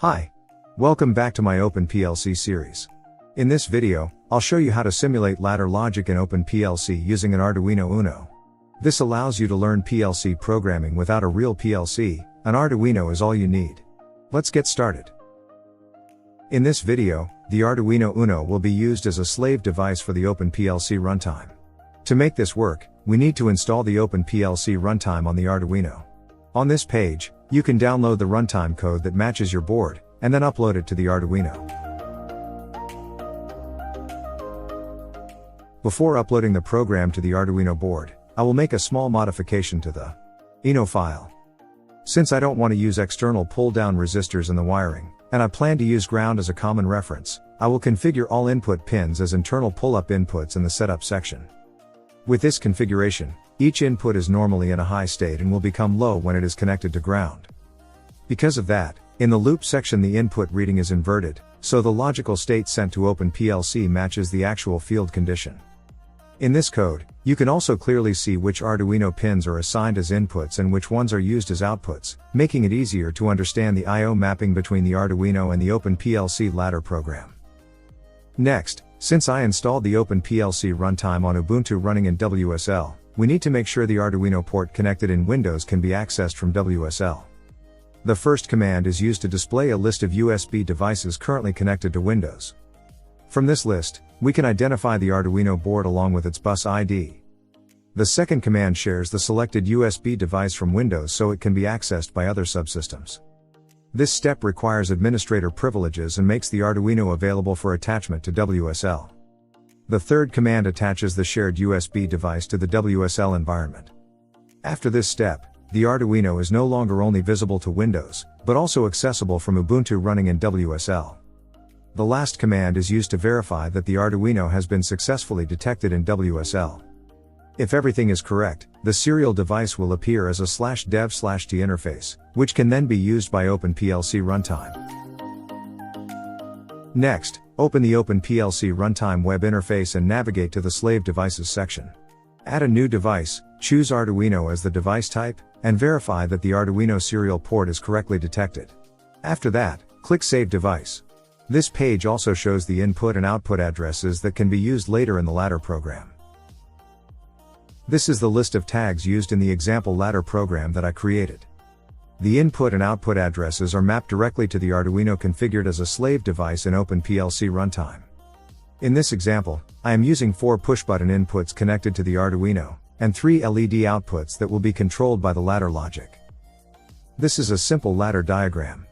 Hi. Welcome back to my OpenPLC series. In this video, I'll show you how to simulate ladder logic in OpenPLC using an Arduino Uno. This allows you to learn PLC programming without a real PLC. An Arduino is all you need. Let's get started. In this video, the Arduino Uno will be used as a slave device for the OpenPLC runtime. To make this work, we need to install the OpenPLC runtime on the Arduino. On this page, you can download the runtime code that matches your board, and then upload it to the Arduino. Before uploading the program to the Arduino board, I will make a small modification to the Uno file. Since I don't want to use external pull-down resistors in the wiring, and I plan to use ground as a common reference, I will configure all input pins as internal pull-up inputs in the setup section. With this configuration, each input is normally in a high state and will become low when it is connected to ground. Because of that, in the loop section the input reading is inverted, so the logical state sent to OpenPLC matches the actual field condition. In this code, you can also clearly see which Arduino pins are assigned as inputs and which ones are used as outputs, making it easier to understand the I/O mapping between the Arduino and the OpenPLC ladder program. Next, since I installed the OpenPLC runtime on Ubuntu running in WSL, we need to make sure the Arduino port connected in Windows can be accessed from WSL. The first command is used to display a list of USB devices currently connected to Windows. From this list, we can identify the Arduino board along with its bus ID. The second command shares the selected USB device from Windows so it can be accessed by other subsystems. This step requires administrator privileges and makes the Arduino available for attachment to WSL. The third command attaches the shared USB device to the WSL environment. After this step, the Arduino is no longer only visible to Windows, but also accessible from Ubuntu running in WSL. The last command is used to verify that the Arduino has been successfully detected in WSL. If everything is correct, the serial device will appear as a /dev/t interface, which can then be used by OpenPLC runtime. Next, open the OpenPLC runtime web interface and navigate to the Slave Devices section. Add a new device, choose Arduino as the device type, and verify that the Arduino serial port is correctly detected. After that, click Save Device. This page also shows the input and output addresses that can be used later in the ladder program. This is the list of tags used in the example ladder program that I created. The input and output addresses are mapped directly to the Arduino configured as a slave device in OpenPLC runtime. In this example, I am using 4 push-button inputs connected to the Arduino, and 3 LED outputs that will be controlled by the ladder logic. This is a simple ladder diagram.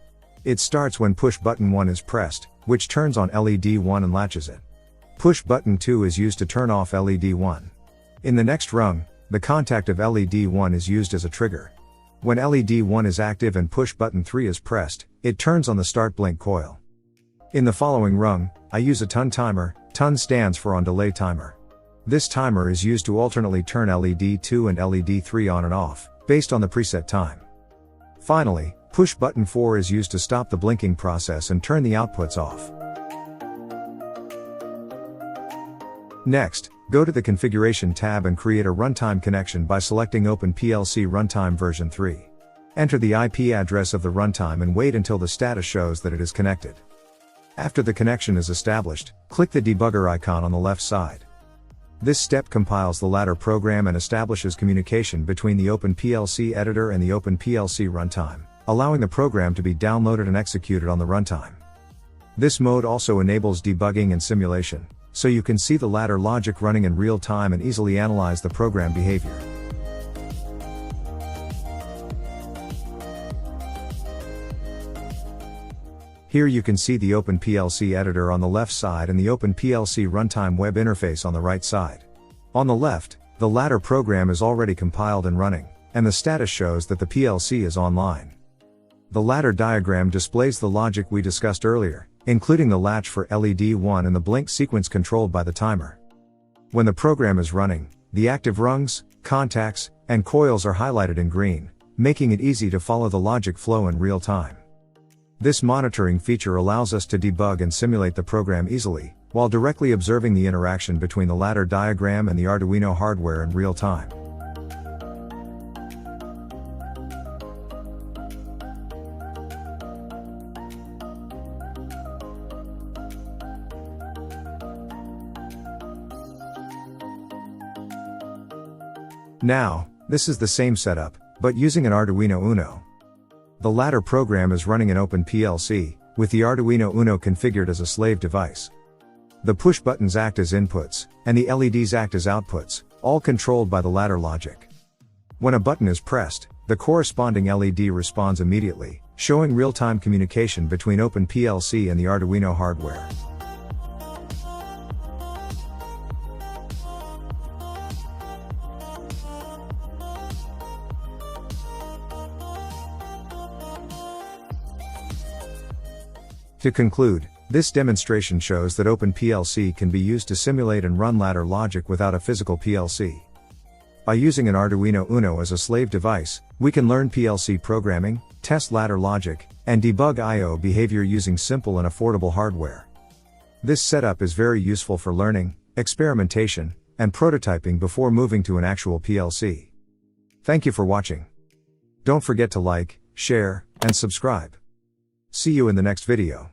It starts when push button 1 is pressed, which turns on LED 1 and latches it. Push button 2 is used to turn off LED 1. In the next rung, the contact of LED 1 is used as a trigger. When LED 1 is active and push button 3 is pressed, it turns on the start blink coil. In the following rung, I use a ton timer. Ton stands for on delay timer. This timer is used to alternately turn LED 2 and LED 3 on and off, based on the preset time. Finally, push button 4 is used to stop the blinking process and turn the outputs off. Next, go to the Configuration tab and create a runtime connection by selecting OpenPLC Runtime version 3. Enter the IP address of the runtime and wait until the status shows that it is connected. After the connection is established, click the debugger icon on the left side. This step compiles the ladder program and establishes communication between the OpenPLC editor and the OpenPLC runtime, allowing the program to be downloaded and executed on the runtime. This mode also enables debugging and simulation, so you can see the ladder logic running in real time and easily analyze the program behavior. Here you can see the OpenPLC editor on the left side and the OpenPLC runtime web interface on the right side. On the left, the ladder program is already compiled and running, and the status shows that the PLC is online. The ladder diagram displays the logic we discussed earlier, including the latch for LED 1 and the blink sequence controlled by the timer. When the program is running, the active rungs, contacts, and coils are highlighted in green, making it easy to follow the logic flow in real time. This monitoring feature allows us to debug and simulate the program easily, while directly observing the interaction between the ladder diagram and the Arduino hardware in real time. Now, this is the same setup, but using an Arduino Uno. The latter program is running in OpenPLC, with the Arduino Uno configured as a slave device. The push buttons act as inputs, and the LEDs act as outputs, all controlled by the ladder logic. When a button is pressed, the corresponding LED responds immediately, showing real-time communication between OpenPLC and the Arduino hardware. To conclude, this demonstration shows that OpenPLC can be used to simulate and run ladder logic without a physical PLC. By using an Arduino Uno as a slave device, we can learn PLC programming, test ladder logic, and debug I/O behavior using simple and affordable hardware. This setup is very useful for learning, experimentation, and prototyping before moving to an actual PLC. Thank you for watching. Don't forget to like, share, and subscribe. See you in the next video.